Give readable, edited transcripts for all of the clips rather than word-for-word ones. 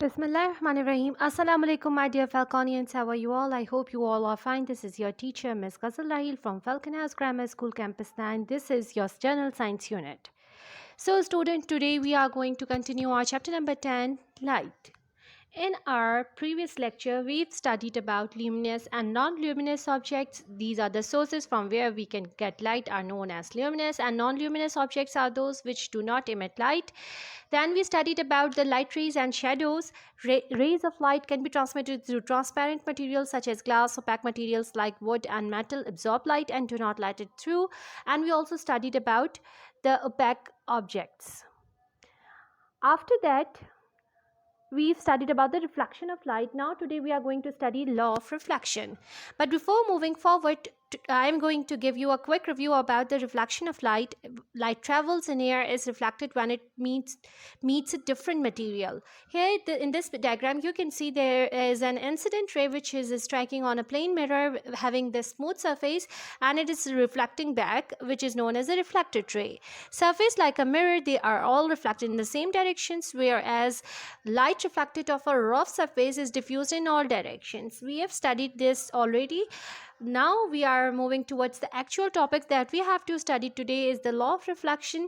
Bismillahirrahmanirrahim. Assalamu alaikum, my dear Falconians. How are you all? I hope you all are fine. This is your teacher, Miss Ghazal Rahil from Falcon House Grammar School, Campus 9. This is your General Science unit. So, student, today we are going to continue our chapter number 10, Light. In our previous lecture, we've studied about luminous and non-luminous objects. These are the sources from where we can get light are known as luminous, and non-luminous objects are those which do not emit light. Then we studied about the light rays and shadows. Rays of light can be transmitted through transparent materials such as glass. Opaque materials like wood and metal absorb light and do not let it through. And we also studied about the opaque objects. After that, we've studied about the reflection of light. Now today we are going to study law of reflection. But before moving forward, I am going to give you a quick review about the reflection of light. Light travels in air, is reflected when it meets a different material. Here in this diagram you can see there is an incident ray which is striking on a plane mirror having this smooth surface, and it is reflecting back, which is known as a reflected ray. Surface like a mirror, they are all reflected in the same directions, whereas light reflected off a rough surface is diffused in all directions. We have studied this already. Now we are moving towards the actual topic that we have to study today is the law of reflection.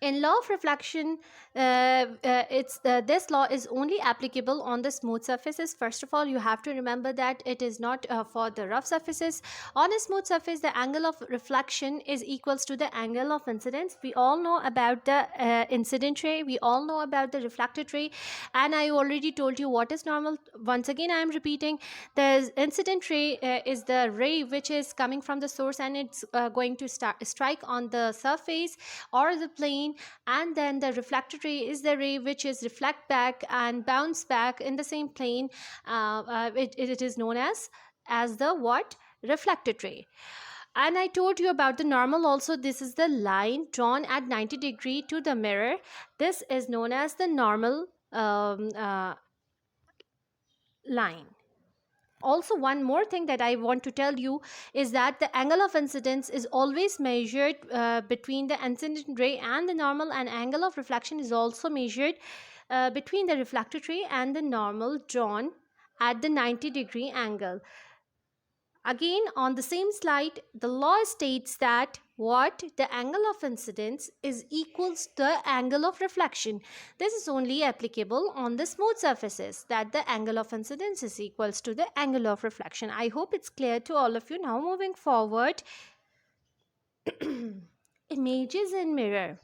In law of reflection, this law is only applicable on the smooth surfaces. First of all, you have to remember that it is not for the rough surfaces. On a smooth surface, the angle of reflection is equals to the angle of incidence. We all know about the incident ray. We all know about the reflected ray, and I already told you what is normal. Once again, I am repeating. The incident ray is the ray which is coming from the source, and it's going to strike on the surface or the plane, and then the reflected ray is the ray which is reflect back and bounce back in the same plane. It is known as the what? Reflected ray. And I told you about the normal also. This is the line drawn at 90 degree to the mirror. This is known as the normal line. Also, one more thing that I want to tell you is that the angle of incidence is always measured between the incident ray and the normal, and angle of reflection is also measured between the reflected ray and the normal drawn at the 90-degree angle. Again, on the same slide, the law states that what? The angle of incidence is equals the angle of reflection. This is only applicable on the smooth surfaces, that the angle of incidence is equals to the angle of reflection. I hope it's clear to all of you. Now moving forward, images in mirror.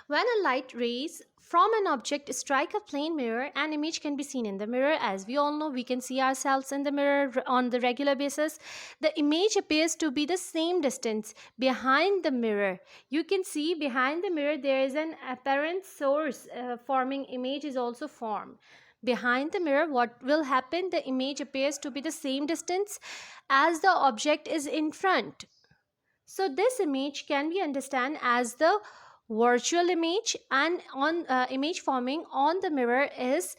When a light rays from an object strike a plane mirror, an image can be seen in the mirror. As we all know, we can see ourselves in the mirror on the regular basis. The image appears to be the same distance behind the mirror. You can see behind the mirror there is an apparent source forming image is also formed. Behind the mirror, what will happen? The image appears to be the same distance as the object is in front. So this image can be understood as the virtual image, and on image forming on the mirror is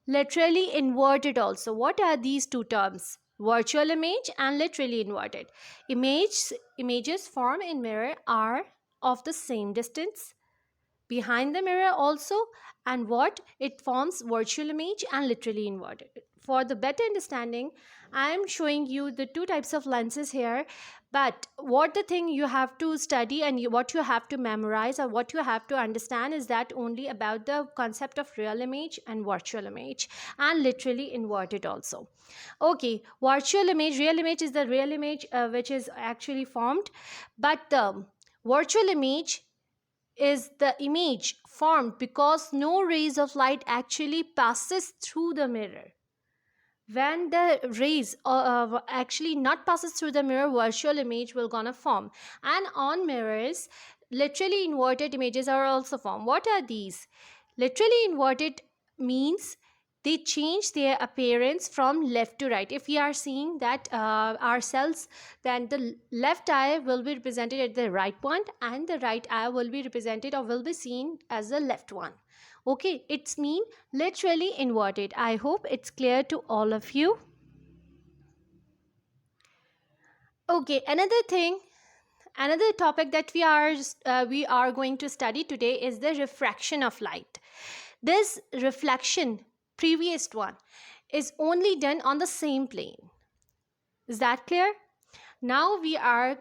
literally inverted also. What are these two terms? Virtual image and literally inverted. Images formed in mirror are of the same distance behind the mirror also, and what it forms virtual image and literally inverted. For the better understanding, I am showing you the two types of lenses here, but what the thing you have to study and what you have to memorize or what you have to understand is that only about the concept of real image and virtual image and literally inverted also. Okay, virtual image, real image is the real image which is actually formed, but the virtual image is the image formed because no rays of light actually passes through the mirror. When the rays actually not passes through the mirror, virtual image will gonna form. And on mirrors, literally inverted images are also formed. What are these? Literally inverted means they change their appearance from left to right. If we are seeing that ourselves, then the left eye will be represented at the right point and the right eye will be represented or will be seen as the left one. Okay, it's mean literally inverted. I hope it's clear to all of you. Okay, another thing Another topic that we are going to study today is the refraction of light. This reflection, previous one, is only done on the same plane. Is that clear? Now we are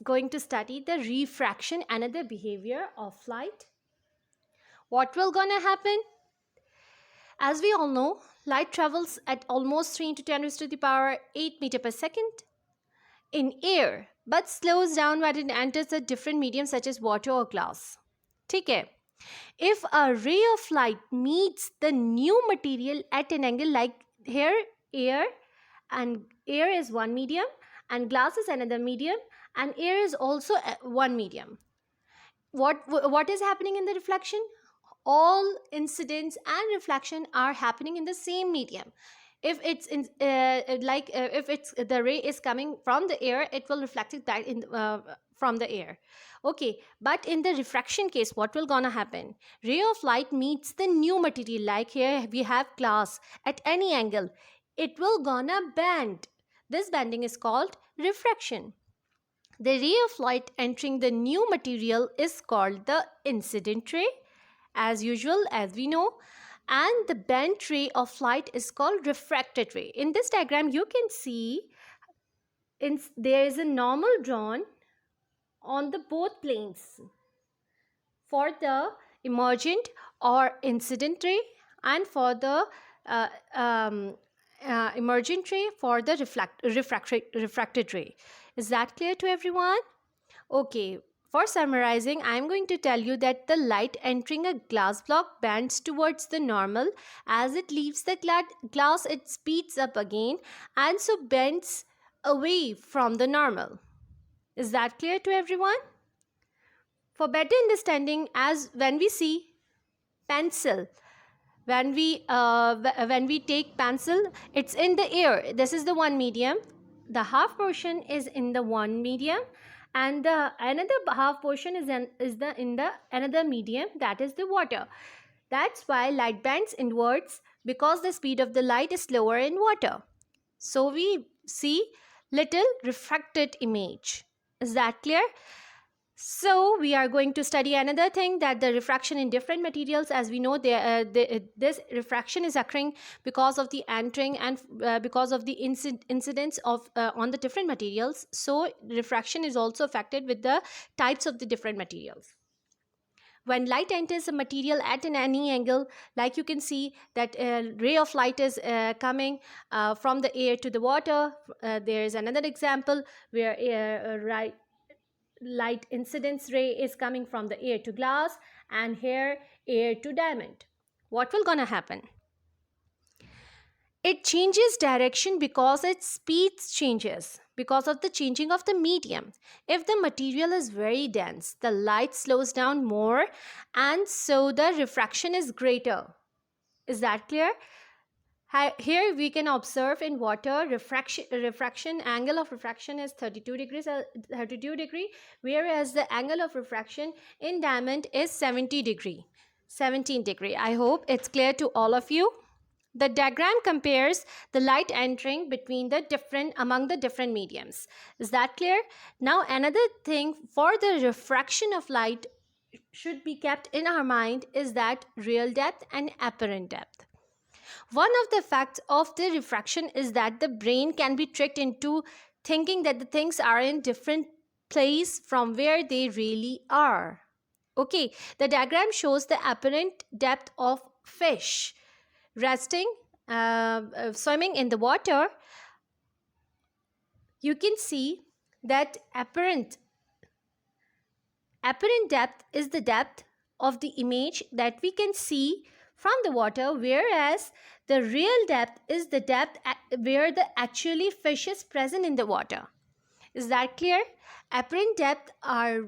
going to study the refraction, another behavior of light. What will gonna happen? As we all know, light travels at almost 3 into 10 raised to the power 8 meter per second in air, but slows down when it enters a different medium such as water or glass. ठीक है? If a ray of light meets the new material at an angle, like here air, and air is one medium and glass is another medium and air is also one medium, what is happening in the reflection? All incidents and reflection are happening in the same medium. If it's if it's the ray is coming from the air, it will reflect it back in from the air. Okay, but in the refraction case, what will gonna happen? Ray of light meets the new material, like here we have glass at any angle, it will gonna bend. This bending is called refraction. The ray of light entering the new material is called the incident ray, as usual, as we know, and the bent ray of light is called refracted ray. In this diagram, you can see there is a normal drawn on the both planes for the emergent or incident ray, and for the emergent ray for the refracted ray. Is that clear to everyone? Okay, for summarizing, I am going to tell you that the light entering a glass block bends towards the normal. As it leaves the glass, it speeds up again and so bends away from the normal. Is that clear to everyone? For better understanding, as when we see pencil, when we take pencil, it's in the air. This is the one medium. The half portion is in the one medium, and the another half portion is in the another medium, that is the water. That's why light bends inwards, because the speed of the light is slower in water. So we see little refracted image. Is that clear? So we are going to study another thing, that the refraction in different materials. As we know, this refraction is occurring because of the entering and because of the incidence of on the different materials. So refraction is also affected with the types of the different materials. When light enters a material at any angle, like you can see that a ray of light is coming from the air to the water. There is another example where light incidence ray is coming from the air to glass, and here air to diamond. What will gonna happen? It changes direction because its speed changes because of the changing of the medium. If the material is very dense, the light slows down more, and so the refraction is greater. Is that clear? Here we can observe in water, refraction angle of refraction is 32 degree, whereas the angle of refraction in diamond is 17 degree. I hope it's clear to all of you. The diagram compares the light entering among the different mediums. Is that clear? Now another thing for the refraction of light should be kept in our mind is that real depth and apparent depth. One of the effects of the refraction is that the brain can be tricked into thinking that the things are in different place from where they really are. Okay, the diagram shows the apparent depth of fish resting, swimming in the water. You can see that apparent depth is the depth of the image that we can see from the water, whereas the real depth is the depth where the actually fish is present in the water. Is that clear? Apparent depth are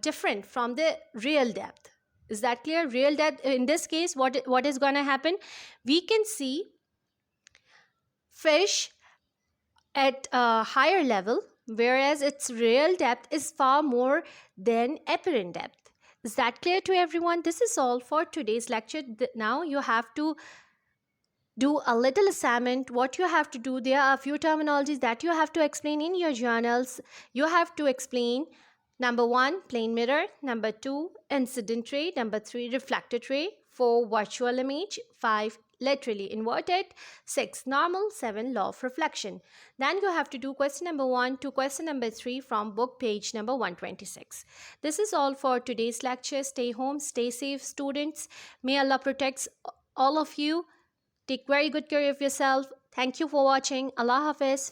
different from the real depth. Is that clear? Real depth, in this case, what is going to happen? We can see fish at a higher level, whereas its real depth is far more than apparent depth. Is that clear to everyone? This is all for today's lecture. Now you have to do a little assignment. What you have to do, there are a few terminologies that you have to explain in your journals. You have to explain Number 1, plane mirror. Number 2, incident ray. Number 3, reflected ray. 4, virtual image. 5, laterally inverted. 6, normal. 7, law of reflection. Then you have to do question number 1 to question number 3 from book page number 126. This is all for today's lecture. Stay home, stay safe, students. May Allah protects all of you. Take very good care of yourself. Thank you for watching. Allah Hafiz.